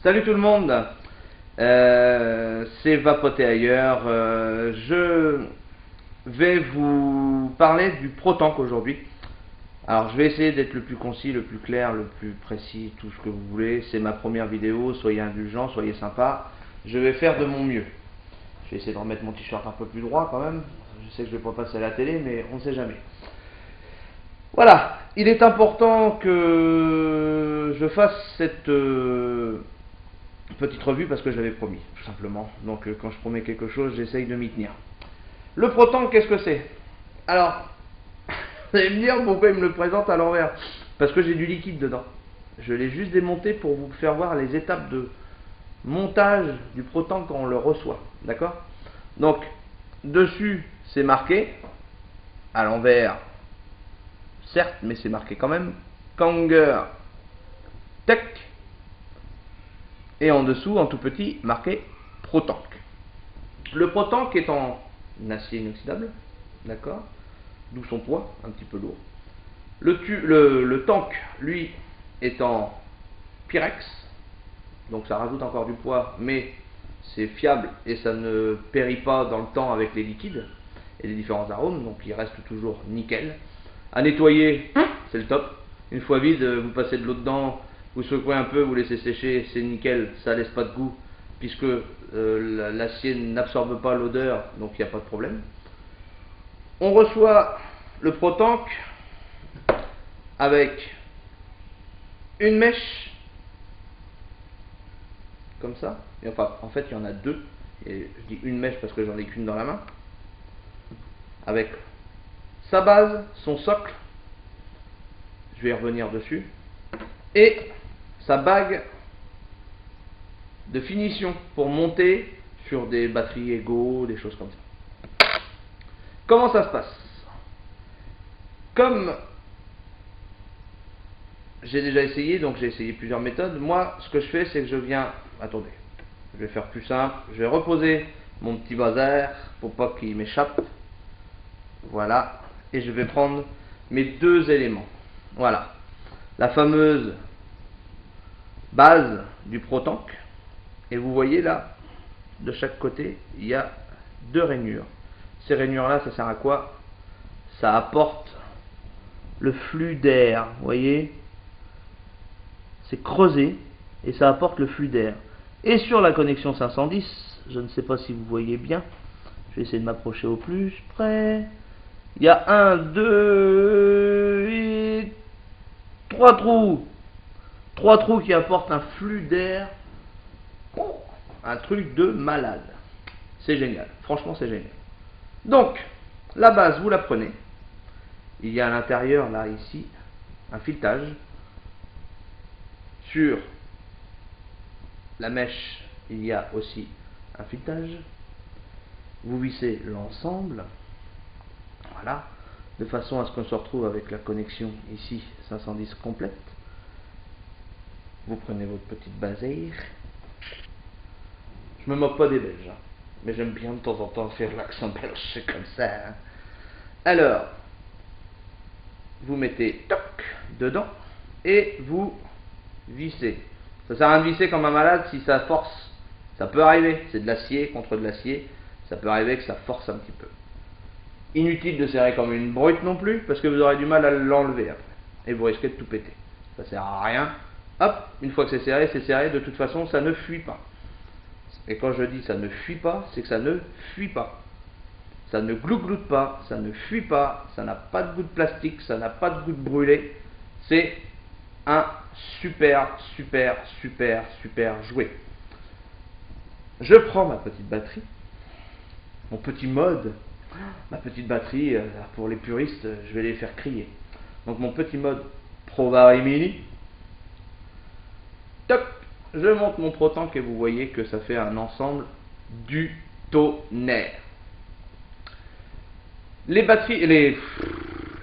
Salut tout le monde, c'est Vapoter ailleurs. Je vais vous parler du ProTank aujourd'hui. Alors je vais essayer d'être le plus concis, le plus clair, le plus précis, tout ce que vous voulez. C'est ma première vidéo, soyez indulgents, soyez sympas. Je vais faire de mon mieux. Je vais essayer de remettre mon t-shirt un peu plus droit quand même. Je sais que je ne vais pas passer à la télé, mais on ne sait jamais. Voilà, il est important que je fasse cette petite revue parce que je l'avais promis, tout simplement. Donc quand je promets quelque chose, j'essaye de m'y tenir. Le ProTank, qu'est-ce que c'est? Alors, vous allez me dire pourquoi il me le présente à l'envers. Parce que j'ai du liquide dedans. Je l'ai juste démonté pour vous faire voir les étapes de montage du ProTank quand on le reçoit. D'accord? Donc, dessus, c'est marqué, à l'envers, certes, mais c'est marqué quand même, Kanger Tech. Et en dessous, en tout petit, marqué ProTank. Le ProTank est en acier inoxydable, d'accord, d'où son poids, un petit peu lourd. Le tank, lui, est en Pyrex, donc ça rajoute encore du poids, mais c'est fiable et ça ne périt pas dans le temps avec les liquides et les différents arômes, donc il reste toujours nickel. À nettoyer, c'est le top. Une fois vide, vous passez de l'eau dedans, vous secouez un peu, vous laissez sécher, c'est nickel, ça laisse pas de goût, puisque l'acier n'absorbe pas l'odeur, donc il n'y a pas de problème. On reçoit le ProTank avec une mèche, comme ça, et enfin, en fait, il y en a deux, et je dis une mèche parce que j'en ai qu'une dans la main, avec sa base, son socle, je vais y revenir dessus, et sa bague de finition pour monter sur des batteries égaux, des choses comme ça. Comment ça se passe? Comme j'ai déjà essayé, donc j'ai essayé plusieurs méthodes, moi ce que je fais c'est que je viens, attendez, je vais faire plus simple, je vais reposer mon petit bazar pour pas qu'il m'échappe, voilà, et je vais prendre mes deux éléments, voilà, la fameuse base du ProTank, et vous voyez là, de chaque côté, il y a deux rainures. Ces rainures là, ça sert à quoi? Ça apporte le flux d'air, vous voyez, c'est creusé et ça apporte le flux d'air. Et sur la connexion 510, je ne sais pas si vous voyez bien, je vais essayer de m'approcher au plus près. Il y a un, deux et trois trous. Trois trous qui apportent un flux d'air. Un truc de malade. C'est génial. Franchement, c'est génial. Donc, la base, vous la prenez. Il y a à l'intérieur, là, ici, un filetage. Sur la mèche, il y a aussi un filetage. Vous vissez l'ensemble. Voilà. De façon à ce qu'on se retrouve avec la connexion ici, 510 complète. Vous prenez votre petite basaire. Je me moque pas des Belges, hein, mais j'aime bien de temps en temps faire l'accent belge, c'est comme ça. Hein. Alors, vous mettez toc dedans et vous vissez. Ça sert à rien de visser comme un malade si ça force. Ça peut arriver, c'est de l'acier contre de l'acier, ça peut arriver que ça force un petit peu. Inutile de serrer comme une brute non plus, parce que vous aurez du mal à l'enlever après. Et vous risquez de tout péter. Ça sert à rien. Hop, une fois que c'est serré, de toute façon ça ne fuit pas. Et quand je dis ça ne fuit pas, c'est que ça ne fuit pas. Ça ne glougloute pas, ça ne fuit pas, ça n'a pas de goût de plastique, ça n'a pas de goût de brûlé. C'est un super jouet. Je prends ma petite batterie, mon petit mode, ma petite batterie, pour les puristes, je vais les faire crier. Donc mon petit mode ProVary Mini. Toc, je monte mon ProTank et vous voyez que ça fait un ensemble du tonnerre. Les batteries,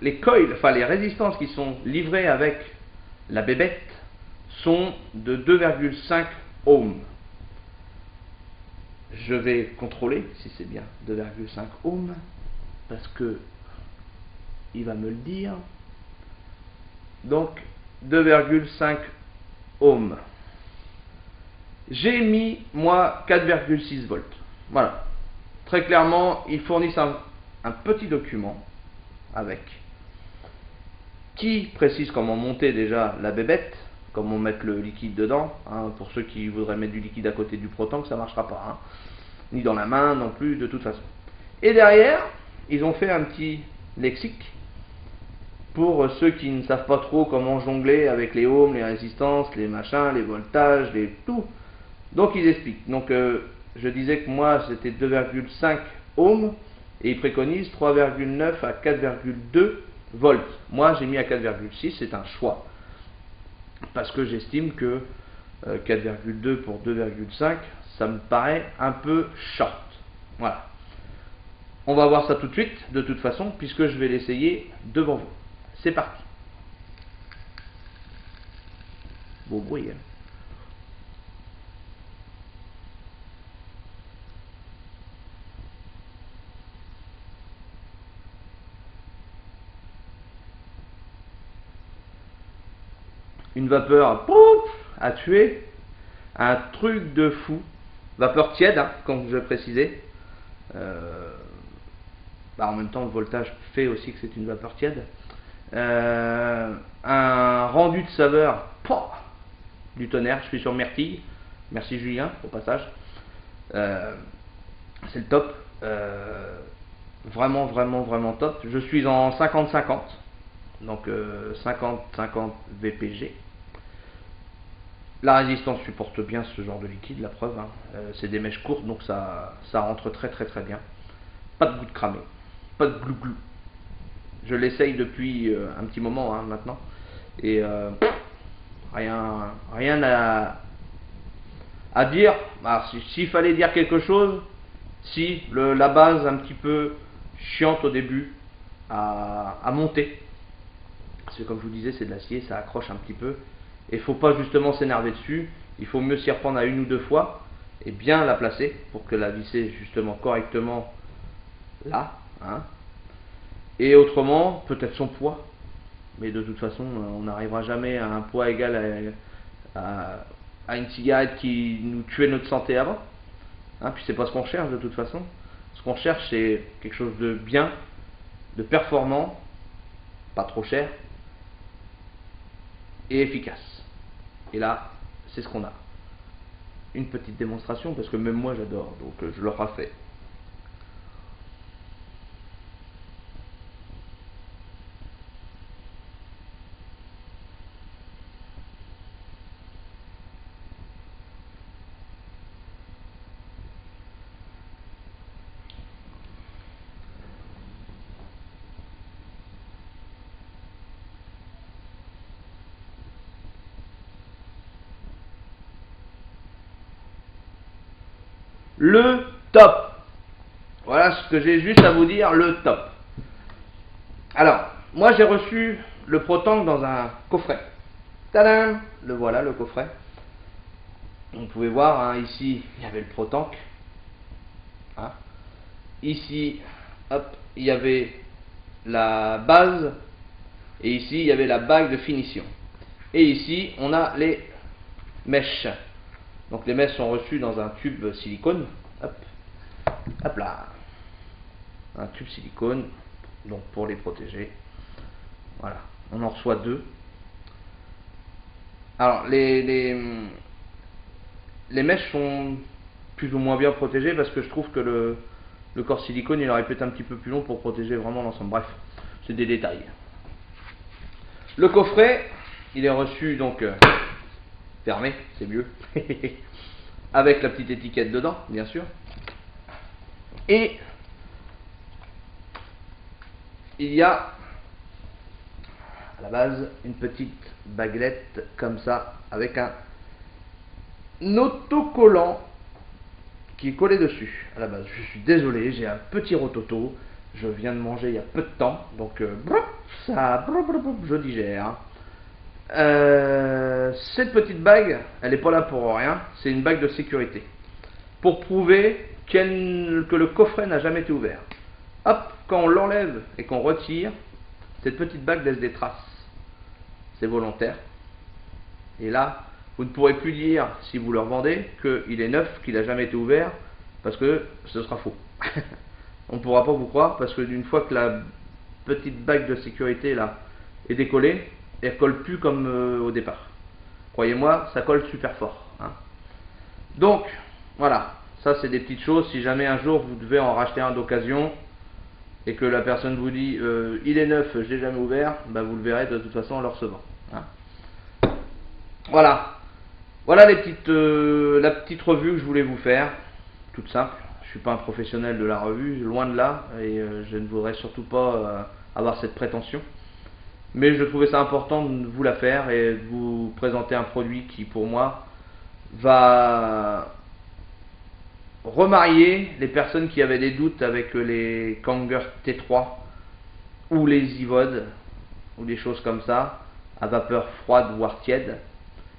les coils, enfin les résistances qui sont livrées avec la bébête sont de 2,5 ohms. Je vais contrôler si c'est bien 2,5 ohms parce que il va me le dire. Donc 2,5 ohms. J'ai mis, moi, 4,6 volts. Voilà. Très clairement, ils fournissent un petit document avec qui précise comment monter déjà la bébête, comment mettre le liquide dedans, hein, pour ceux qui voudraient mettre du liquide à côté du proton, que ça ne marchera pas, hein, ni dans la main non plus, de toute façon. Et derrière, ils ont fait un petit lexique pour ceux qui ne savent pas trop comment jongler avec les ohms, les résistances, les machins, les voltages, les tout. Donc ils expliquent. Donc je disais que moi c'était 2,5 ohms et ils préconisent 3,9 à 4,2 volts. Moi j'ai mis à 4,6, c'est un choix. Parce que j'estime que 4,2 pour 2,5, ça me paraît un peu short. Voilà. On va voir ça tout de suite, de toute façon, puisque je vais l'essayer devant vous. C'est parti. Beau bruit, hein. Une vapeur pouf, à tuer, un truc de fou. Vapeur tiède, hein, comme je précisais. En même temps, le voltage fait aussi que c'est une vapeur tiède. Un rendu de saveur, du tonnerre. Je suis sur Myrtille. Merci Julien, au passage. C'est le top. Vraiment, vraiment, vraiment top. Je suis en 50-50. Donc 50-50 VPG. La résistance supporte bien ce genre de liquide, la preuve, hein. C'est des mèches courtes, donc ça rentre très très très bien. Pas de goutte cramée, pas de glou-glou. Je l'essaye depuis un petit moment, hein, maintenant, et rien à dire. S'il fallait dire quelque chose, si la base un petit peu chiante au début à monter, parce que comme je vous disais, c'est de l'acier, ça accroche un petit peu. Et il ne faut pas justement s'énerver dessus, il faut mieux s'y reprendre à une ou deux fois et bien la placer pour que la visser justement correctement là, hein. Et autrement, peut-être son poids, mais de toute façon, on n'arrivera jamais à un poids égal à une cigarette qui nous tuait notre santé avant, hein. Puis c'est pas ce qu'on cherche de toute façon. Ce qu'on cherche, c'est quelque chose de bien, de performant, pas trop cher et efficace. Et là, c'est ce qu'on a. Une petite démonstration, parce que même moi j'adore, donc je le refais. Le top. Voilà ce que j'ai juste à vous dire, le top. Alors, moi j'ai reçu le Protank dans un coffret. Tadam! Le voilà, le coffret. Vous pouvez voir, hein, ici, il y avait le Protank. Hein. Ici, hop, il y avait la base. Et ici, il y avait la bague de finition. Et ici, on a les mèches. Donc les mèches sont reçues dans un tube silicone. Hop, hop là. Un tube silicone, donc pour les protéger. Voilà, on en reçoit deux. Alors les mèches sont plus ou moins bien protégées parce que je trouve que le corps silicone il aurait pu être un petit peu plus long pour protéger vraiment l'ensemble. Bref, c'est des détails. Le coffret, il est reçu donc fermé, c'est mieux. Avec la petite étiquette dedans, bien sûr. Et il y a à la base une petite baguette comme ça avec un autocollant qui est collé dessus à la base. Je suis désolé, j'ai un petit rototo, je viens de manger il y a peu de temps, donc je digère. Cette petite bague, elle n'est pas là pour rien, c'est une bague de sécurité pour prouver que le coffret n'a jamais été ouvert. Hop, quand on l'enlève et qu'on retire, cette petite bague laisse des traces. C'est volontaire. Et là, Vous ne pourrez plus dire, si vous le revendez, qu'il est neuf, qu'il n'a jamais été ouvert, parce que ce sera faux. On ne pourra pas vous croire, parce que d'une fois que la petite bague de sécurité là est décollée, elle ne colle plus comme au départ. Croyez-moi, ça colle super fort. Hein. Donc, voilà, ça c'est des petites choses. Si jamais un jour vous devez en racheter un d'occasion, et que la personne vous dit il est neuf, je l'ai jamais ouvert, bah, vous le verrez de toute façon en le recevant. Hein. Voilà. Voilà la petite revue que je voulais vous faire, toute simple. Je suis pas un professionnel de la revue, loin de là, et je ne voudrais surtout pas avoir cette prétention. Mais je trouvais ça important de vous la faire et de vous présenter un produit qui, pour moi, va remarier les personnes qui avaient des doutes avec les Kanger T3 ou les iVod ou des choses comme ça, à vapeur froide voire tiède,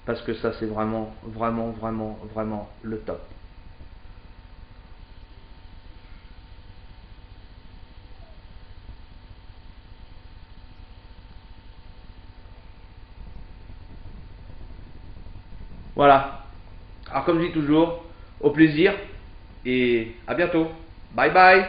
parce que ça c'est vraiment le top. Voilà. Alors comme je dis toujours, au plaisir et à bientôt. Bye bye.